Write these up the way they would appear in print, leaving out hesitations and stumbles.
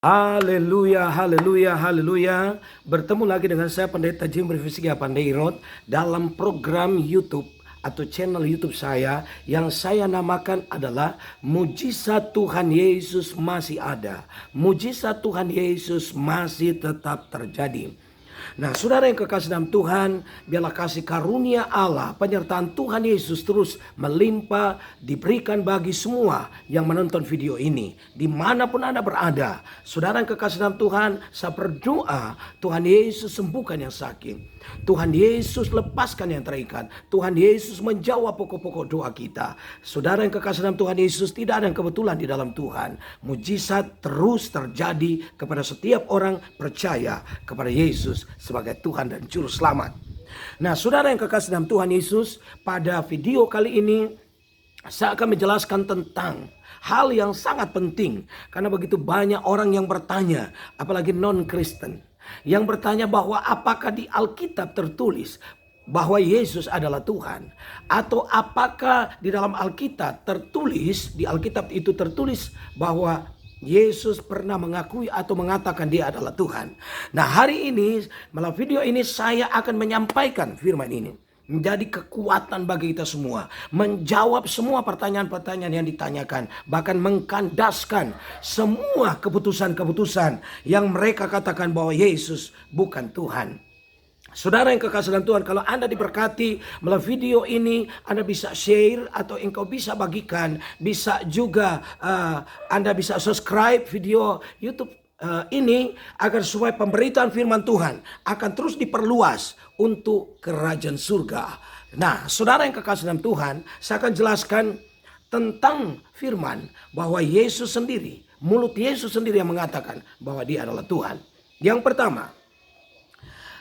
Haleluya, haleluya, haleluya. Bertemu lagi dengan saya Pendeta Jimri Fisiga Pandeirot dalam program YouTube atau channel YouTube saya yang saya namakan adalah Mujizat Tuhan Yesus Masih Ada. Mujizat Tuhan Yesus masih tetap terjadi. Nah, saudara yang kekasih dalam Tuhan, biarlah kasih karunia Allah, penyertaan Tuhan Yesus terus melimpah diberikan bagi semua yang menonton video ini. Dimanapun Anda berada, saudara yang kekasih dalam Tuhan, saya berdoa Tuhan Yesus sembuhkan yang sakit. Tuhan Yesus lepaskan yang terikat. Tuhan Yesus menjawab pokok-pokok doa kita. Saudara yang kekasih dalam Tuhan Yesus, tidak ada yang kebetulan di dalam Tuhan. Mujizat terus terjadi kepada setiap orang percaya kepada Yesus sebagai Tuhan dan Juru Selamat. Nah, saudara yang kekasih dalam Tuhan Yesus, pada video kali ini saya akan menjelaskan tentang hal yang sangat penting. Karena begitu banyak orang yang bertanya, apalagi non-Kristen, yang bertanya bahwa apakah di Alkitab tertulis bahwa Yesus adalah Tuhan, atau apakah di dalam Alkitab tertulis, di Alkitab itu tertulis bahwa Yesus pernah mengakui atau mengatakan dia adalah Tuhan. Nah, hari ini melalui video ini saya akan menyampaikan firman ini menjadi kekuatan bagi kita semua, menjawab semua pertanyaan-pertanyaan yang ditanyakan, bahkan mengkandaskan semua keputusan-keputusan yang mereka katakan bahwa Yesus bukan Tuhan. Saudara yang kekasih dalam Tuhan, kalau Anda diberkati melalui video ini, Anda bisa share atau engkau bisa bagikan, bisa juga Anda bisa subscribe video YouTube ini agar supaya pemberitaan firman Tuhan akan terus diperluas untuk kerajaan surga. Nah, saudara yang kekasih dalam Tuhan, saya akan jelaskan tentang firman bahwa Yesus sendiri, mulut Yesus sendiri yang mengatakan bahwa dia adalah Tuhan. Yang pertama,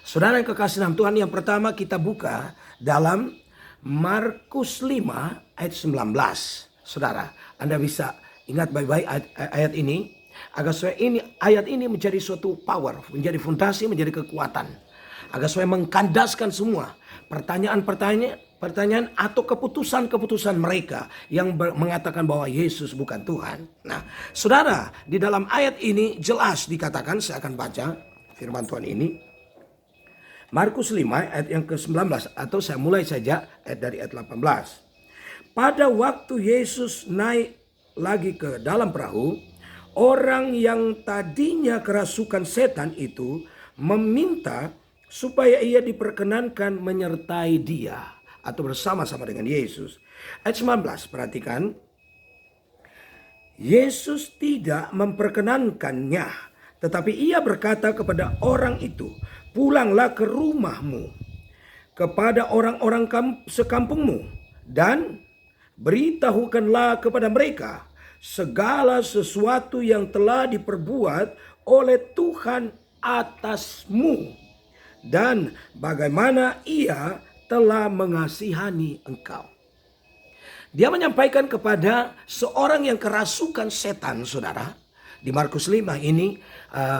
saudara yang kekasih dalam Tuhan, yang pertama kita buka dalam Markus 5 ayat 19. Saudara, Anda bisa ingat baik-baik ayat ini, agar supaya ayat ini menjadi suatu power, menjadi fondasi, menjadi kekuatan, agar supaya mengkandaskan semua pertanyaan atau keputusan-keputusan mereka yang mengatakan bahwa Yesus bukan Tuhan. Nah, saudara, di dalam ayat ini jelas dikatakan, saya akan baca firman Tuhan ini. Markus 5 ayat yang ke-19, atau saya mulai saja dari ayat 18. Pada waktu Yesus naik lagi ke dalam perahu, orang yang tadinya kerasukan setan itu meminta supaya ia diperkenankan menyertai dia atau bersama-sama dengan Yesus. Ayat 19, perhatikan. Yesus tidak memperkenankannya, tetapi ia berkata kepada orang itu, "Pulanglah ke rumahmu, kepada orang-orang sekampungmu, dan beritahukanlah kepada mereka segala sesuatu yang telah diperbuat oleh Tuhan atasmu, dan bagaimana ia telah mengasihani engkau." Dia menyampaikan kepada seorang yang kerasukan setan, saudara. Di Markus 5 ini,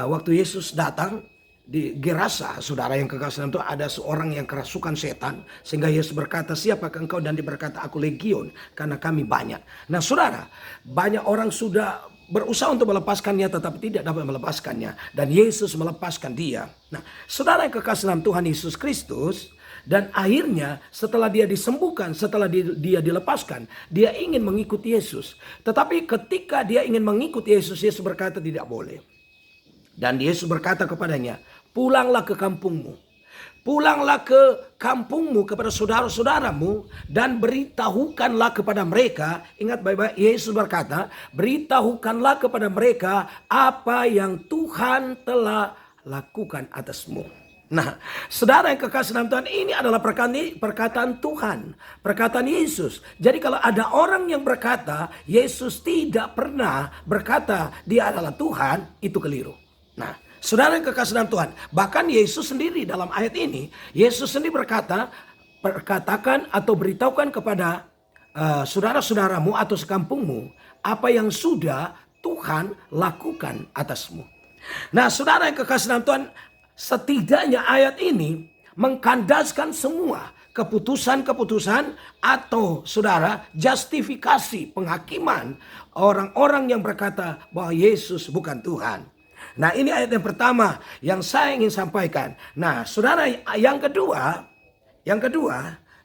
waktu Yesus datang di Gerasa, saudara yang kekasih itu, ada seorang yang kerasukan setan, sehingga Yesus berkata, "Siapakah engkau?" Dan dia berkata, "Aku legion, karena kami banyak." Nah, saudara, banyak orang sudah berusaha untuk melepaskannya tetapi tidak dapat melepaskannya, dan Yesus melepaskan dia. Nah, saudara yang kekasih dalam Tuhan Yesus Kristus, dan akhirnya setelah dia disembuhkan, setelah dia dilepaskan, dia ingin mengikuti Yesus. Tetapi ketika dia ingin mengikuti Yesus, Yesus berkata tidak boleh. Dan Yesus berkata kepadanya, "Pulanglah ke kampungmu. Pulanglah ke kampungmu kepada saudara-saudaramu dan beritahukanlah kepada mereka." Ingat baik-baik, Yesus berkata, "Beritahukanlah kepada mereka apa yang Tuhan telah lakukan atasmu." Nah, saudara yang kekasih dalam Tuhan, ini adalah perkataan Tuhan, perkataan Yesus. Jadi kalau ada orang yang berkata Yesus tidak pernah berkata dia adalah Tuhan, itu keliru. Nah, saudara yang kekasih dalam Tuhan, bahkan Yesus sendiri dalam ayat ini, Yesus sendiri berkata, "Perkatakan atau beritahukan kepada saudara-saudaramu atau sekampungmu apa yang sudah Tuhan lakukan atasmu." Nah, saudara yang kekasih dalam Tuhan, setidaknya ayat ini mengkandaskan semua keputusan-keputusan atau saudara justifikasi penghakiman orang-orang yang berkata bahwa Yesus bukan Tuhan. Nah, ini ayat yang pertama yang saya ingin sampaikan. Nah, saudara, yang kedua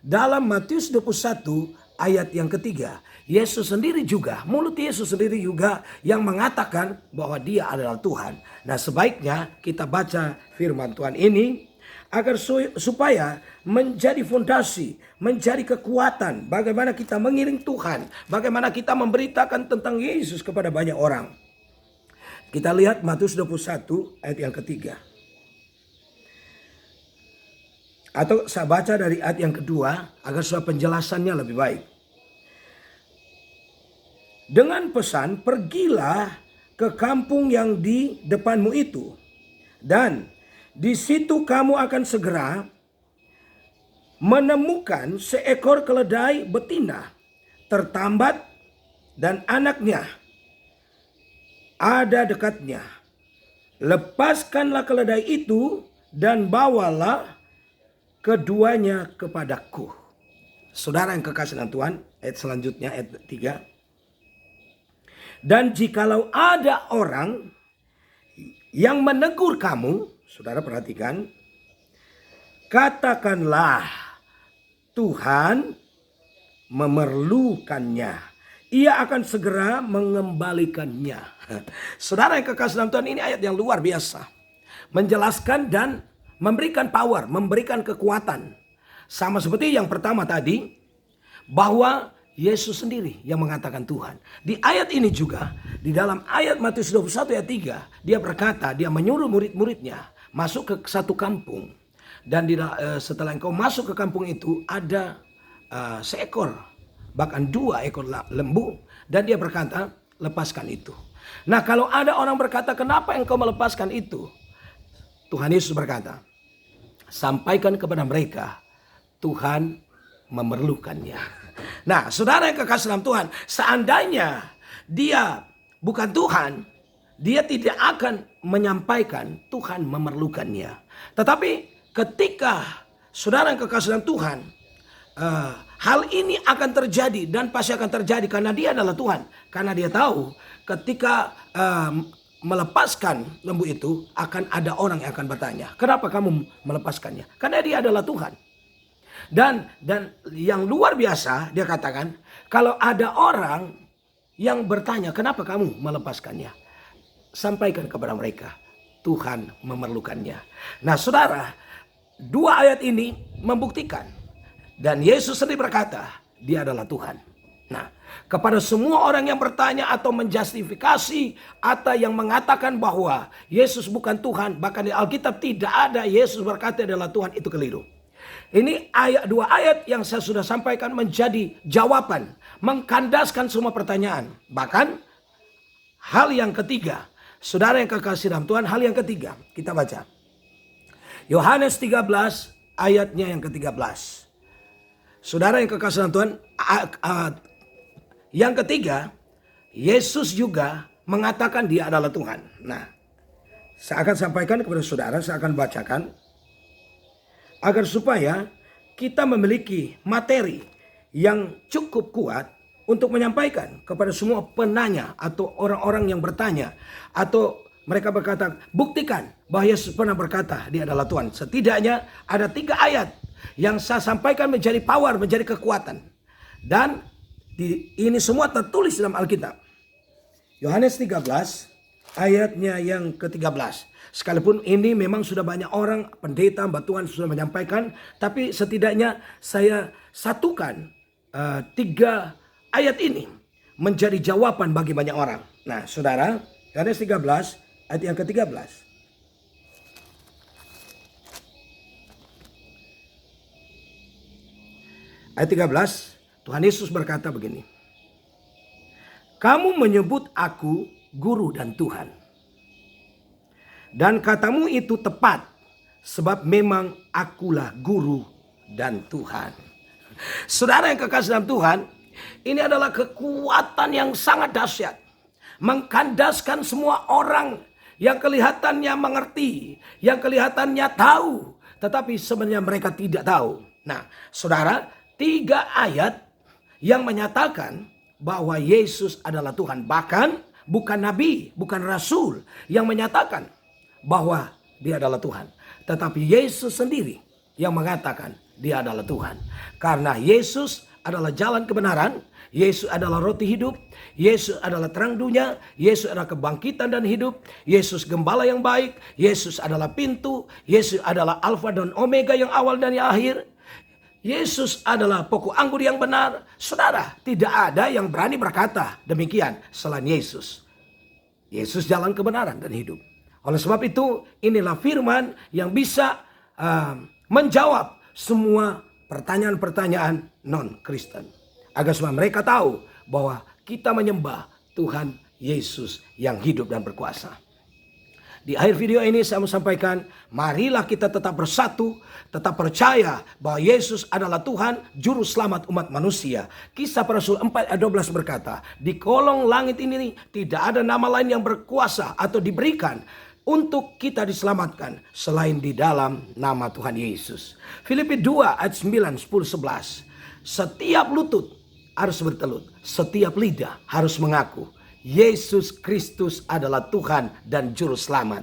dalam Matius 21 ayat yang ketiga, Yesus sendiri juga, mulut Yesus sendiri juga yang mengatakan bahwa dia adalah Tuhan. Nah, sebaiknya kita baca firman Tuhan ini agar supaya menjadi fondasi, menjadi kekuatan bagaimana kita mengiring Tuhan, bagaimana kita memberitakan tentang Yesus kepada banyak orang. Kita lihat Matius 21 ayat yang ketiga. Atau saya baca dari ayat yang kedua agar supaya penjelasannya lebih baik. Dengan pesan, pergilah ke kampung yang di depanmu itu, dan di situ kamu akan segera menemukan seekor keledai betina tertambat dan anaknya ada dekatnya. Lepaskanlah keledai itu dan bawalah keduanya kepadaku. Saudara yang kekasih dalam Tuhan, ayat selanjutnya ayat 3. Dan jikalau ada orang yang menegur kamu, saudara perhatikan, katakanlah Tuhan memerlukannya. Ia akan segera mengembalikannya. Saudara yang kekasih dalam Tuhan, ini ayat yang luar biasa. Menjelaskan dan memberikan power, memberikan kekuatan. Sama seperti yang pertama tadi, bahwa Yesus sendiri yang mengatakan Tuhan. Di ayat ini juga, di dalam ayat Matius 21 ayat 3, dia berkata, dia menyuruh murid-muridnya masuk ke satu kampung. Dan setelah engkau masuk ke kampung itu, ada seekor, bahkan 2 ekor lembu. Dan dia berkata, lepaskan itu. Nah, kalau ada orang berkata, kenapa engkau melepaskan itu? Tuhan Yesus berkata, sampaikan kepada mereka, Tuhan memerlukannya. Nah, saudara yang kekasih dalam Tuhan, seandainya dia bukan Tuhan, dia tidak akan menyampaikan Tuhan memerlukannya. Tetapi ketika saudara yang kekasih dalam Tuhan, hal ini akan terjadi dan pasti akan terjadi karena dia adalah Tuhan. Karena dia tahu ketika melepaskan lembu itu akan ada orang yang akan bertanya, kenapa kamu melepaskannya? Karena dia adalah Tuhan. Dan yang luar biasa dia katakan, kalau ada orang yang bertanya kenapa kamu melepaskannya, sampaikan kepada mereka Tuhan memerlukannya. Nah, saudara, 2 ayat ini membuktikan, dan Yesus sendiri berkata dia adalah Tuhan. Nah, kepada semua orang yang bertanya atau menjustifikasi atau yang mengatakan bahwa Yesus bukan Tuhan, bahkan di Alkitab tidak ada Yesus berkata adalah Tuhan, itu keliru. Ini 2 ayat yang saya sudah sampaikan menjadi jawaban, mengkandaskan semua pertanyaan. Bahkan hal yang ketiga, saudara yang kekasih dalam Tuhan, hal yang ketiga kita baca. Yohanes 13 ayatnya yang ke-13. Saudara yang kekasih dalam Tuhan, yang ketiga, Yesus juga mengatakan dia adalah Tuhan. Nah, saya akan sampaikan kepada saudara, saya akan bacakan agar supaya kita memiliki materi yang cukup kuat untuk menyampaikan kepada semua penanya atau orang-orang yang bertanya. Atau mereka berkata, buktikan bahwa Yesus pernah berkata dia adalah Tuhan. Setidaknya ada 3 ayat yang saya sampaikan menjadi power, menjadi kekuatan. Dan ini semua tertulis dalam Alkitab. Yohanes 13 ayatnya yang ke-13. Sekalipun ini memang sudah banyak orang, pendeta, hamba Tuhan sudah menyampaikan. Tapi setidaknya saya satukan 3 ayat ini menjadi jawaban bagi banyak orang. Nah, saudara, Yohanes 13 ayat yang ke-13. Ayat 13, Tuhan Yesus berkata begini. Kamu menyebut aku guru dan Tuhan. Dan katamu itu tepat, sebab memang akulah guru dan Tuhan. Saudara yang kekasih dalam Tuhan, ini adalah kekuatan yang sangat dahsyat. Mengkandaskan semua orang yang kelihatannya mengerti, yang kelihatannya tahu, tetapi sebenarnya mereka tidak tahu. Nah, saudara, 3 ayat yang menyatakan bahwa Yesus adalah Tuhan. Bahkan bukan nabi, bukan rasul yang menyatakan bahwa dia adalah Tuhan. Tetapi Yesus sendiri yang mengatakan dia adalah Tuhan. Karena Yesus adalah jalan kebenaran, Yesus adalah roti hidup, Yesus adalah terang dunia, Yesus adalah kebangkitan dan hidup, Yesus gembala yang baik, Yesus adalah pintu, Yesus adalah Alfa dan Omega yang awal dan yang akhir. Yesus adalah pokok anggur yang benar. Saudara, tidak ada yang berani berkata demikian selain Yesus. Yesus jalan kebenaran dan hidup. Oleh sebab itu, inilah firman yang bisa menjawab semua pertanyaan-pertanyaan non-Kristen. Agar semua mereka tahu bahwa kita menyembah Tuhan Yesus yang hidup dan berkuasa. Di akhir video ini saya mau sampaikan, marilah kita tetap bersatu, tetap percaya bahwa Yesus adalah Tuhan, Juru Selamat umat manusia. Kisah para Rasul 4 ayat 12 berkata, di kolong langit ini tidak ada nama lain yang berkuasa atau diberikan untuk kita diselamatkan selain di dalam nama Tuhan Yesus. Filipi 2 ayat 9, 10, 11. Setiap lutut harus bertelut, setiap lidah harus mengaku Yesus Kristus adalah Tuhan dan Juru Selamat.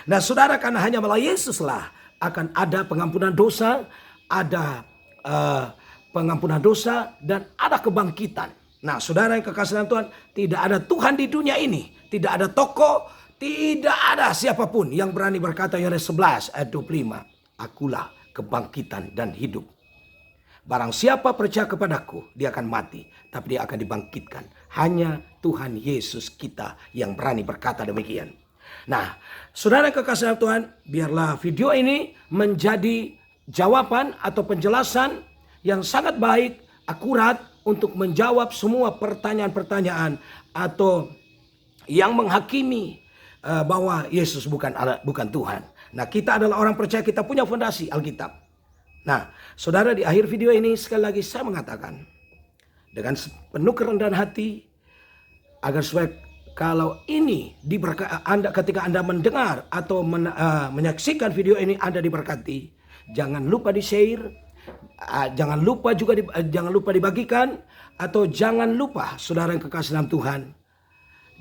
Nah saudara, karena hanya melalui Yesuslah akan ada pengampunan dosa, ada pengampunan dosa, dan ada kebangkitan. Nah saudara yang kekasih dalam Tuhan, tidak ada Tuhan di dunia ini, tidak ada tokoh, tidak ada siapapun yang berani berkata Yohanes 11 ayat 25, akulah kebangkitan dan hidup. Barang siapa percaya kepadaku, dia akan mati, tapi dia akan dibangkitkan. Hanya Tuhan Yesus kita yang berani berkata demikian. Nah, saudara kekasih Tuhan, biarlah video ini menjadi jawaban atau penjelasan yang sangat baik, akurat untuk menjawab semua pertanyaan-pertanyaan atau yang menghakimi bahwa Yesus bukan Tuhan. Nah, kita adalah orang percaya, kita punya fondasi Alkitab. Nah, saudara, di akhir video ini sekali lagi saya mengatakan dengan penuh kerendahan hati agar supaya kalau ini ketika Anda mendengar atau menyaksikan video ini Anda diberkati, jangan lupa di-share, jangan lupa dibagikan, atau jangan lupa saudara yang kekasih dalam Tuhan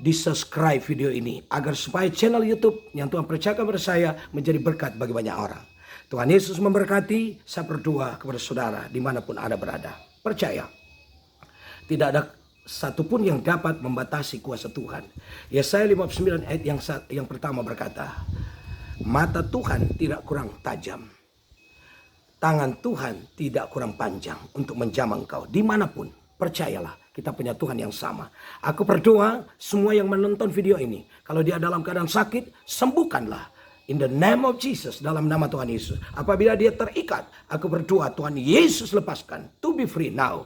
di-subscribe video ini agar supaya channel YouTube yang Tuhan percayakan kepada saya menjadi berkat bagi banyak orang. Tuhan Yesus memberkati. Saya berdoa kepada saudara dimanapun Anda berada. Percaya, tidak ada satupun yang dapat membatasi kuasa Tuhan. Yesaya 59 ayat yang pertama berkata, mata Tuhan tidak kurang tajam, tangan Tuhan tidak kurang panjang untuk menjamah engkau. Dimanapun, percayalah, kita punya Tuhan yang sama. Aku berdoa semua yang menonton video ini, kalau dia dalam keadaan sakit, sembuhkanlah. In the name of Jesus, dalam nama Tuhan Yesus. Apabila dia terikat, aku berdoa Tuhan Yesus lepaskan. To be free now.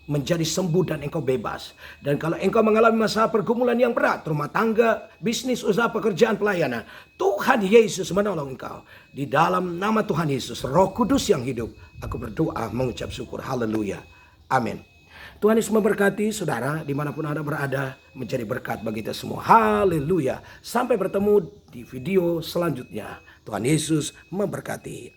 Menjadi sembuh dan engkau bebas. Dan kalau engkau mengalami masalah pergumulan yang berat, rumah tangga, bisnis, usaha, pekerjaan, pelayanan, Tuhan Yesus menolong engkau. Di dalam nama Tuhan Yesus, Roh Kudus yang hidup, aku berdoa mengucap syukur. Haleluya. Amin. Tuhan Yesus memberkati saudara dimanapun Anda berada, menjadi berkat bagi kita semua. Haleluya. Sampai bertemu di video selanjutnya. Tuhan Yesus memberkati.